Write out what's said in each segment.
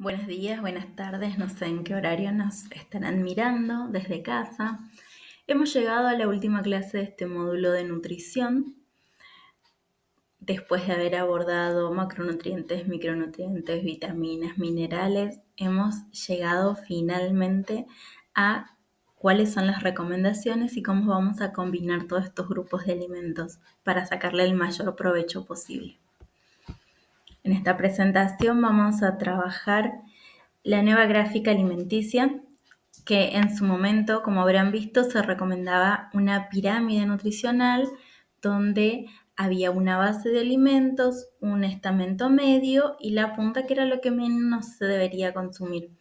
Buenos días, buenas tardes, no sé en qué horario nos estarán mirando desde casa. Hemos llegado a la última clase de este módulo de nutrición. Después de haber abordado macronutrientes, micronutrientes, vitaminas, minerales, hemos llegado finalmente a cuáles son las recomendaciones y cómo vamos a combinar todos estos grupos de alimentos para sacarle el mayor provecho posible. En esta presentación vamos a trabajar la nueva gráfica alimenticia, que en su momento, como habrán visto, se recomendaba una pirámide nutricional donde había una base de alimentos, un estamento medio y la punta, que era lo que menos se debería consumir.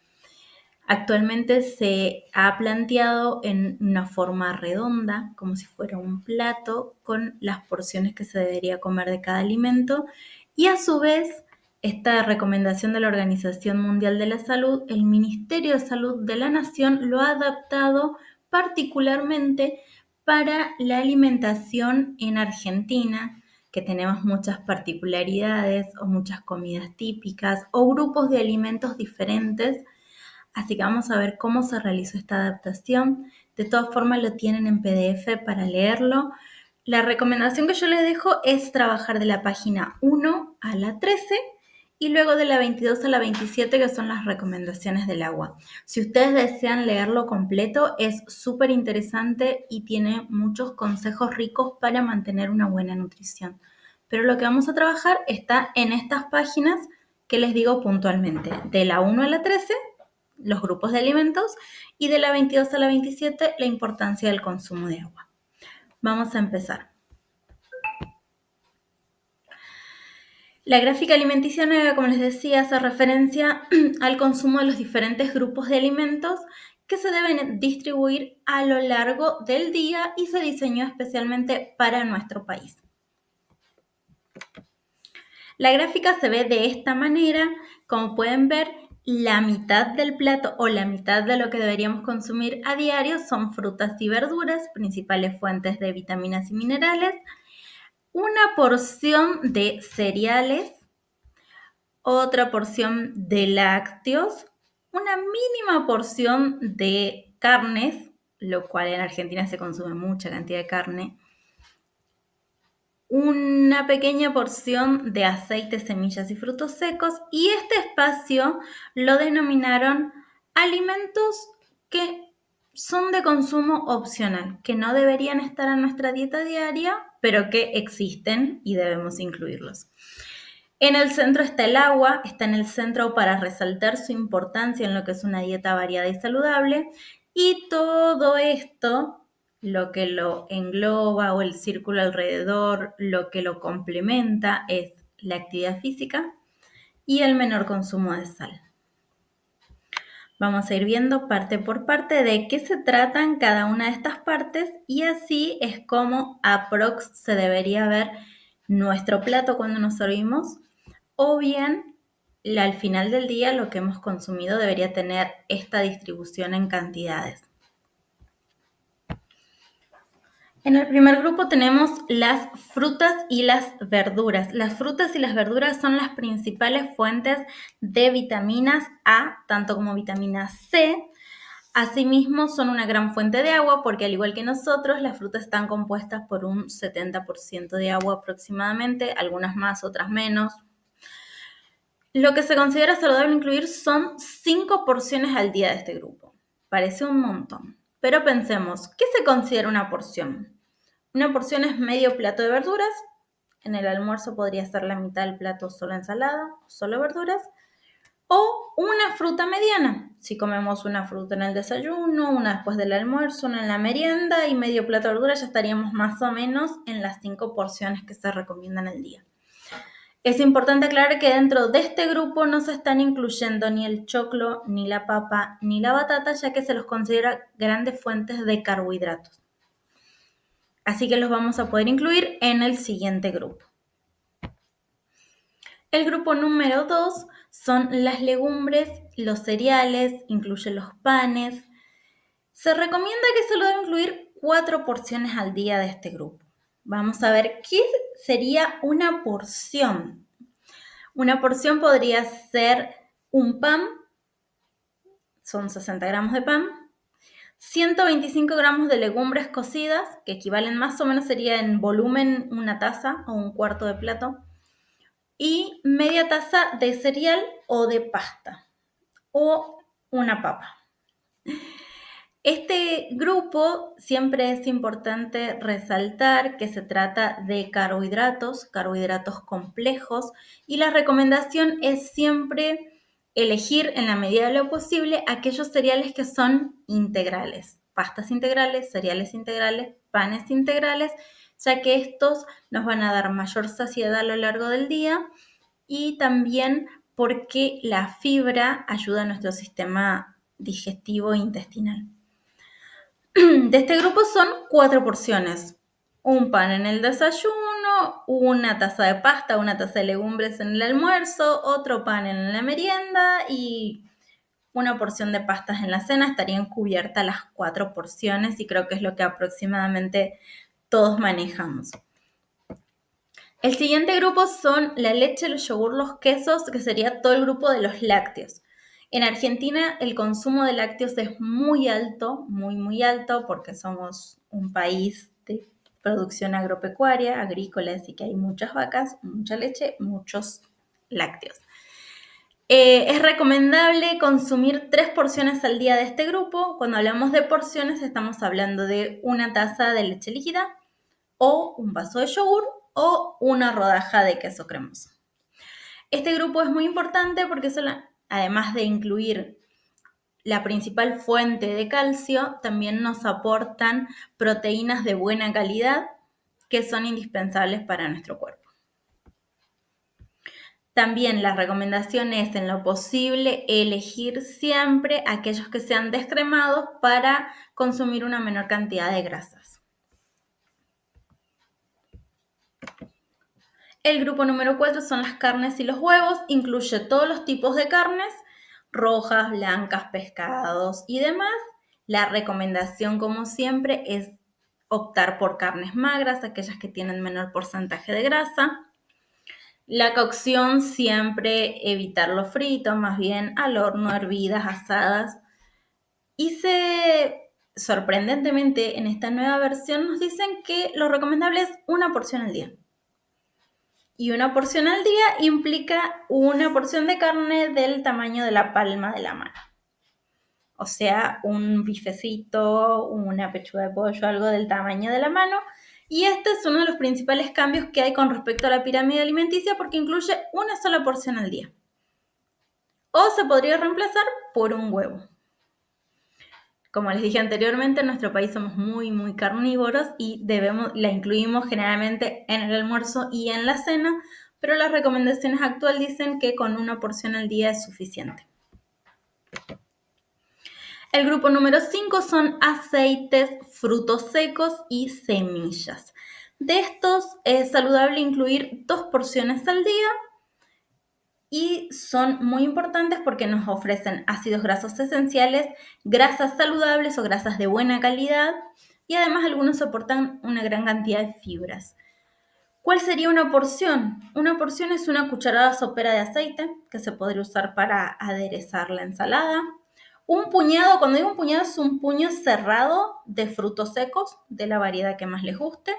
Actualmente se ha planteado en una forma redonda, como si fuera un plato, con las porciones que se debería comer de cada alimento, y a su vez esta recomendación de la Organización Mundial de la Salud, el Ministerio de Salud de la Nación lo ha adaptado particularmente para la alimentación en Argentina, que tenemos muchas particularidades o muchas comidas típicas o grupos de alimentos diferentes. Así que vamos a ver cómo se realizó esta adaptación. De todas formas lo tienen en PDF para leerlo. La recomendación que yo les dejo es trabajar de la página 1 a la 13 y luego de la 22 a la 27, que son las recomendaciones del agua. Si ustedes desean leerlo completo, es súper interesante y tiene muchos consejos ricos para mantener una buena nutrición. Pero lo que vamos a trabajar está en estas páginas que les digo puntualmente, de la 1 a la 13, los grupos de alimentos, y de la 22 a la 27, la importancia del consumo de agua. Vamos a empezar. La gráfica alimenticia nueva, como les decía, hace referencia al consumo de los diferentes grupos de alimentos que se deben distribuir a lo largo del día y se diseñó especialmente para nuestro país. La gráfica se ve de esta manera. Como pueden ver, la mitad del plato o la mitad de lo que deberíamos consumir a diario son frutas y verduras, principales fuentes de vitaminas y minerales, una porción de cereales, otra porción de lácteos, una mínima porción de carnes, lo cual en Argentina se consume mucha cantidad de carne, una pequeña porción de aceites, semillas y frutos secos, y este espacio lo denominaron alimentos que son de consumo opcional, que no deberían estar en nuestra dieta diaria, pero que existen y debemos incluirlos. En el centro está el agua, está en el centro para resaltar su importancia en lo que es una dieta variada y saludable, y todo esto, lo que lo engloba o el círculo alrededor, lo que lo complementa es la actividad física y el menor consumo de sal. Vamos a ir viendo parte por parte de qué se tratan cada una de estas partes, y así es como aprox se debería ver nuestro plato cuando nos servimos, o bien al final del día lo que hemos consumido debería tener esta distribución en cantidades. En el primer grupo tenemos las frutas y las verduras. Las frutas y las verduras son las principales fuentes de vitaminas A, tanto como vitamina C. Asimismo, son una gran fuente de agua porque, al igual que nosotros, las frutas están compuestas por un 70% de agua aproximadamente, algunas más, otras menos. Lo que se considera saludable incluir son 5 porciones al día de este grupo. Parece un montón, pero pensemos, ¿qué se considera una porción? Una porción es medio plato de verduras. En el almuerzo podría ser la mitad del plato solo ensalada, solo verduras. O una fruta mediana. Si comemos una fruta en el desayuno, una después del almuerzo, una en la merienda y medio plato de verduras, ya estaríamos más o menos en las 5 porciones que se recomiendan al día. Es importante aclarar que dentro de este grupo no se están incluyendo ni el choclo, ni la papa, ni la batata, ya que se los considera grandes fuentes de carbohidratos. Así que los vamos a poder incluir en el siguiente grupo. El grupo número 2 son las legumbres, los cereales, incluye los panes. Se recomienda que se lo deben incluir 4 porciones al día de este grupo. Vamos a ver qué sería una porción. Una porción podría ser un pan, son 60 gramos de pan, 125 gramos de legumbres cocidas, que equivalen más o menos sería en volumen una taza o un cuarto de plato, y media taza de cereal o de pasta, o una papa. Este grupo siempre es importante resaltar que se trata de carbohidratos complejos, y la recomendación es siempre elegir en la medida de lo posible aquellos cereales que son integrales, pastas integrales, cereales integrales, panes integrales, ya que estos nos van a dar mayor saciedad a lo largo del día, y también porque la fibra ayuda a nuestro sistema digestivo e intestinal. De este grupo son 4 porciones. Un pan en el desayuno, una taza de pasta, una taza de legumbres en el almuerzo, otro pan en la merienda y una porción de pastas en la cena. Estarían cubiertas las 4 porciones y creo que es lo que aproximadamente todos manejamos. El siguiente grupo son la leche, los yogur, los quesos, que sería todo el grupo de los lácteos. En Argentina el consumo de lácteos es muy alto, muy alto, porque somos un país de producción agropecuaria, agrícola, así que hay muchas vacas, mucha leche, muchos lácteos. Es recomendable consumir 3 porciones al día de este grupo. Cuando hablamos de porciones estamos hablando de una taza de leche líquida o un vaso de yogur o una rodaja de queso cremoso. Este grupo es muy importante porque además de incluir la principal fuente de calcio, también nos aportan proteínas de buena calidad que son indispensables para nuestro cuerpo. También la recomendación es, en lo posible, elegir siempre aquellos que sean descremados para consumir una menor cantidad de grasas. El grupo número 4 son las carnes y los huevos. Incluye todos los tipos de carnes, rojas, blancas, pescados y demás. La recomendación, como siempre, es optar por carnes magras, aquellas que tienen menor porcentaje de grasa. La cocción, siempre evitarlo frito, más bien al horno, hervidas, asadas. Y sorprendentemente, en esta nueva versión nos dicen que lo recomendable es una porción al día. Y una porción al día implica una porción de carne del tamaño de la palma de la mano. O sea, un bifecito, una pechuga de pollo, algo del tamaño de la mano. Y este es uno de los principales cambios que hay con respecto a la pirámide alimenticia, porque incluye una sola porción al día. O se podría reemplazar por un huevo. Como les dije anteriormente, en nuestro país somos muy carnívoros y la incluimos generalmente en el almuerzo y en la cena, pero las recomendaciones actuales dicen que con una porción al día es suficiente. El grupo número 5 son aceites, frutos secos y semillas. De estos es saludable incluir 2 porciones al día y son muy importantes porque nos ofrecen ácidos grasos esenciales, grasas saludables o grasas de buena calidad, y además algunos aportan una gran cantidad de fibras. ¿Cuál sería una porción? Una porción es una cucharada sopera de aceite que se podría usar para aderezar la ensalada. Un puñado, cuando digo un puñado, es un puño cerrado de frutos secos de la variedad que más les guste,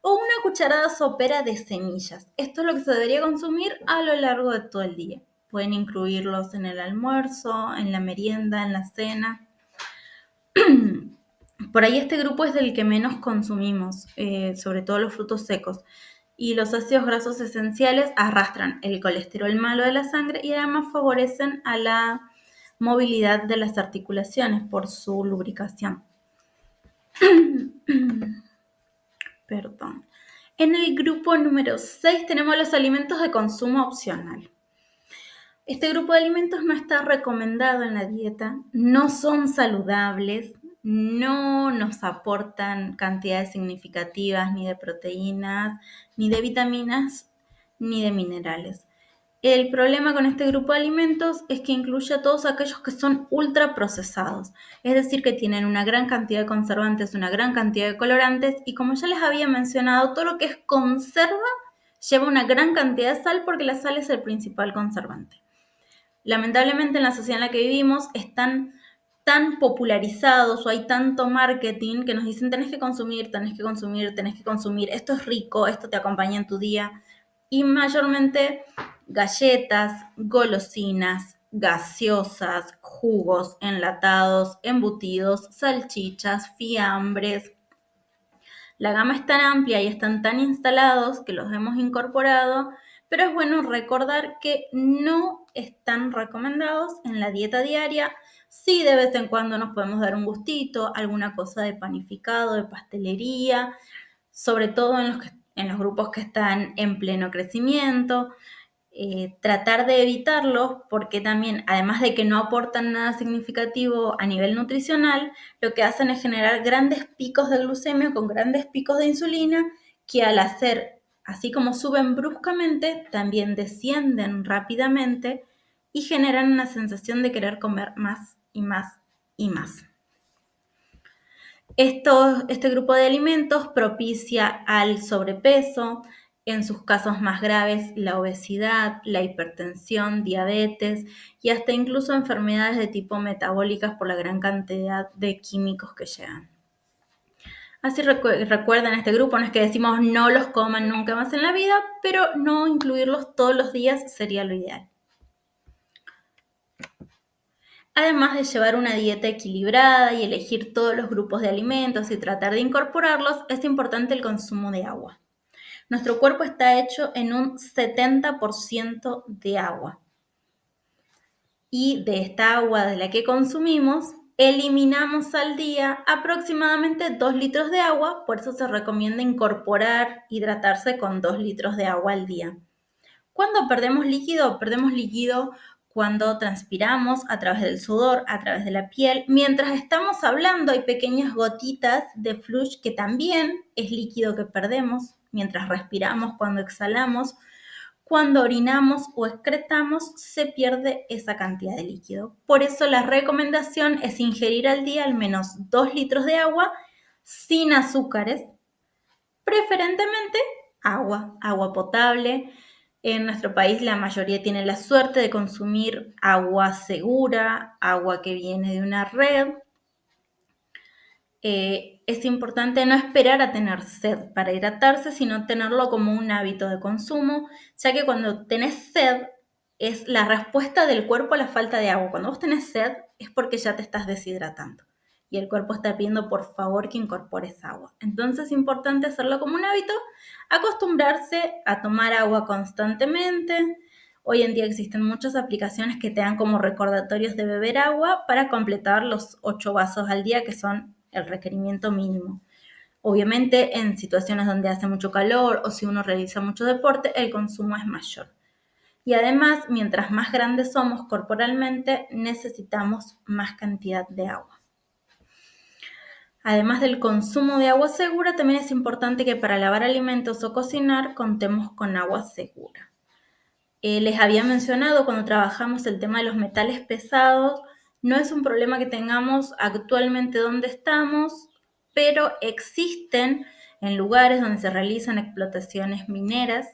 o una cucharada sopera de semillas. Esto es lo que se debería consumir a lo largo de todo el día. Pueden incluirlos en el almuerzo, en la merienda, en la cena. Por ahí este grupo es del que menos consumimos, sobre todo los frutos secos. Y los ácidos grasos esenciales arrastran el colesterol malo de la sangre y además favorecen a la movilidad de las articulaciones por su lubricación. Perdón. En el grupo número 6 tenemos los alimentos de consumo opcional. Este grupo de alimentos no está recomendado en la dieta, no son saludables, no nos aportan cantidades significativas ni de proteínas, ni de vitaminas, ni de minerales. El problema con este grupo de alimentos es que incluye a todos aquellos que son ultraprocesados, es decir, que tienen una gran cantidad de conservantes, una gran cantidad de colorantes, y como ya les había mencionado, todo lo que es conserva lleva una gran cantidad de sal porque la sal es el principal conservante. lamentablemente en la sociedad en la que vivimos están tan popularizados o hay tanto marketing que nos dicen tenés que consumir, tenés que consumir, tenés que consumir, esto es rico, esto te acompaña en tu día. Y mayormente galletas, golosinas, gaseosas, jugos enlatados, embutidos, salchichas, fiambres. La gama es tan amplia y están tan instalados que los hemos incorporado, pero es bueno recordar que no están recomendados en la dieta diaria. Sí, de vez en cuando nos podemos dar un gustito, alguna cosa de panificado, de pastelería, sobre todo en los grupos que están en pleno crecimiento. Tratar de evitarlos porque también, además de que no aportan nada significativo a nivel nutricional, lo que hacen es generar grandes picos de glucemia con grandes picos de insulina que al hacer, así como suben bruscamente, también descienden rápidamente y generan una sensación de querer comer más y más y más. Este grupo de alimentos propicia al sobrepeso, en sus casos más graves la obesidad, la hipertensión, diabetes y hasta incluso enfermedades de tipo metabólicas por la gran cantidad de químicos que llegan. Así recuerden este grupo, no es que decimos no los coman nunca más en la vida, pero no incluirlos todos los días sería lo ideal. Además de llevar una dieta equilibrada y elegir todos los grupos de alimentos y tratar de incorporarlos, es importante el consumo de agua. Nuestro cuerpo está hecho en un 70% de agua. Y de esta agua de la que consumimos, eliminamos al día aproximadamente 2 litros de agua, por eso se recomienda incorporar, hidratarse con 2 litros de agua al día. ¿Cuándo perdemos líquido? Perdemos líquido cuando transpiramos a través del sudor, a través de la piel. Mientras estamos hablando hay pequeñas gotitas de flush que también es líquido que perdemos mientras respiramos, cuando exhalamos. Cuando orinamos o excretamos se pierde esa cantidad de líquido. Por eso la recomendación es ingerir al día al menos 2 litros de agua sin azúcares, preferentemente agua potable. En nuestro país la mayoría tiene la suerte de consumir agua segura, agua que viene de una red. Es importante no esperar a tener sed para hidratarse, sino tenerlo como un hábito de consumo, ya que cuando tenés sed es la respuesta del cuerpo a la falta de agua. Cuando vos tenés sed es porque ya te estás deshidratando y el cuerpo está pidiendo por favor que incorpores agua. Entonces es importante hacerlo como un hábito, acostumbrarse a tomar agua constantemente. Hoy en día existen muchas aplicaciones que te dan como recordatorios de beber agua para completar los 8 vasos al día que son el requerimiento mínimo. Obviamente en situaciones donde hace mucho calor o si uno realiza mucho deporte, el consumo es mayor. Y además, mientras más grandes somos corporalmente, necesitamos más cantidad de agua. Además del consumo de agua segura, también es importante que para lavar alimentos o cocinar contemos con agua segura. Les había mencionado cuando trabajamos el tema de los metales pesados, no es un problema que tengamos actualmente donde estamos, pero existen en lugares donde se realizan explotaciones mineras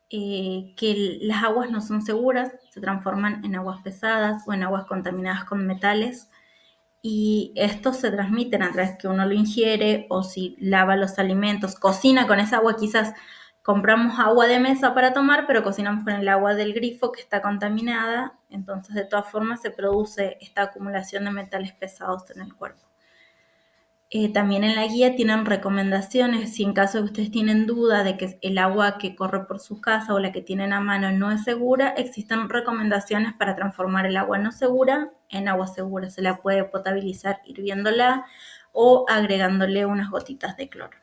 que las aguas no son seguras, se transforman en aguas pesadas o en aguas contaminadas con metales y estos se transmiten a través que uno lo ingiere o si lava los alimentos, cocina con esa agua, quizás compramos agua de mesa para tomar, pero cocinamos con el agua del grifo que está contaminada, entonces de todas formas se produce esta acumulación de metales pesados en el cuerpo. También en la guía tienen recomendaciones, si en caso de que ustedes tienen duda de que el agua que corre por su casa o la que tienen a mano no es segura, existen recomendaciones para transformar el agua no segura en agua segura. Se la puede potabilizar hirviéndola o agregándole unas gotitas de cloro.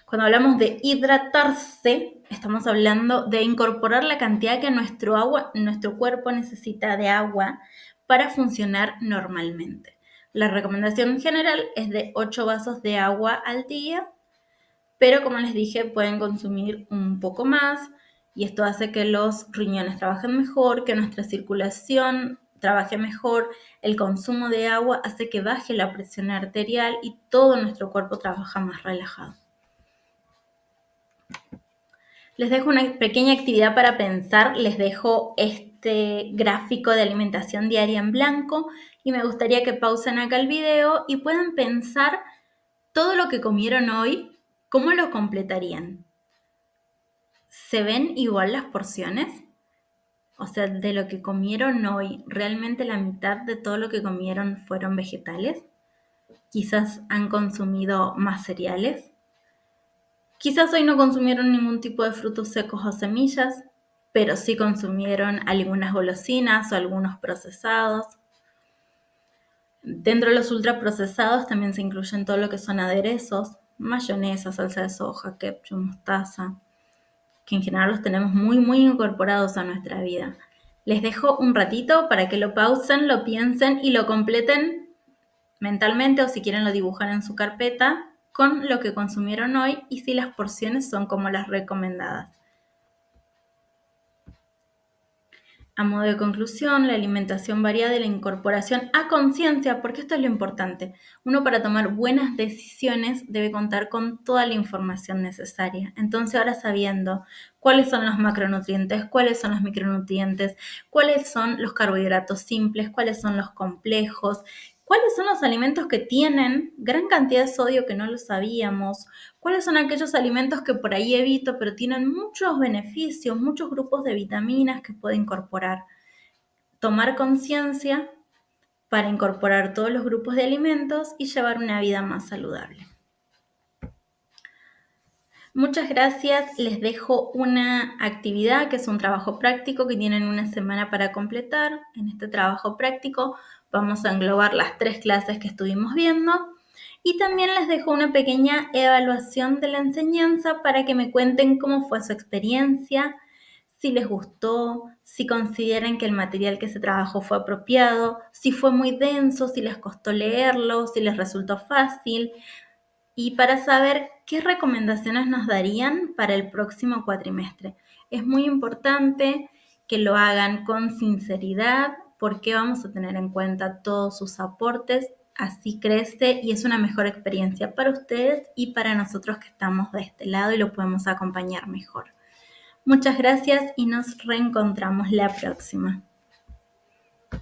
Cuando hablamos de hidratarse, estamos hablando de incorporar la cantidad que nuestro cuerpo necesita de agua para funcionar normalmente. La recomendación general es de 8 vasos de agua al día, pero como les dije, pueden consumir un poco más y esto hace que los riñones trabajen mejor, que nuestra circulación trabaje mejor, el consumo de agua hace que baje la presión arterial y todo nuestro cuerpo trabaja más relajado. Les dejo una pequeña actividad para pensar, les dejo este gráfico de alimentación diaria en blanco y me gustaría que pausen acá el video y puedan pensar todo lo que comieron hoy, ¿cómo lo completarían? ¿Se ven igual las porciones? O sea, de lo que comieron hoy, ¿realmente la mitad de todo lo que comieron fueron vegetales? Quizás han consumido más cereales. Quizás hoy no consumieron ningún tipo de frutos secos o semillas, pero sí consumieron algunas golosinas o algunos procesados. Dentro de los ultraprocesados también se incluyen todo lo que son aderezos, mayonesa, salsa de soja, ketchup, mostaza, que en general los tenemos muy incorporados a nuestra vida. Les dejo un ratito para que lo pausen, lo piensen y lo completen mentalmente, o si quieren lo dibujan en su carpeta con lo que consumieron hoy y si las porciones son como las recomendadas. A modo de conclusión, la alimentación variada y la incorporación a conciencia, porque esto es lo importante. Uno, para tomar buenas decisiones, debe contar con toda la información necesaria. Entonces, ahora, sabiendo cuáles son los macronutrientes, cuáles son los micronutrientes, cuáles son los carbohidratos simples, cuáles son los complejos, cuáles son los alimentos que tienen gran cantidad de sodio que no lo sabíamos, cuáles son aquellos alimentos que por ahí evito pero tienen muchos beneficios, muchos grupos de vitaminas que puedo incorporar. Tomar conciencia para incorporar todos los grupos de alimentos y llevar una vida más saludable. Muchas gracias. Les dejo una actividad que es un trabajo práctico que tienen una semana para completar. En este trabajo práctico vamos a englobar las 3 clases que estuvimos viendo y también les dejo una pequeña evaluación de la enseñanza para que me cuenten cómo fue su experiencia, si les gustó, si consideran que el material que se trabajó fue apropiado, si fue muy denso, si les costó leerlo, si les resultó fácil, y para saber qué recomendaciones nos darían para el próximo cuatrimestre. Es muy importante que lo hagan con sinceridad porque vamos a tener en cuenta todos sus aportes, así crece y es una mejor experiencia para ustedes y para nosotros que estamos de este lado y lo podemos acompañar mejor. Muchas gracias y nos reencontramos la próxima.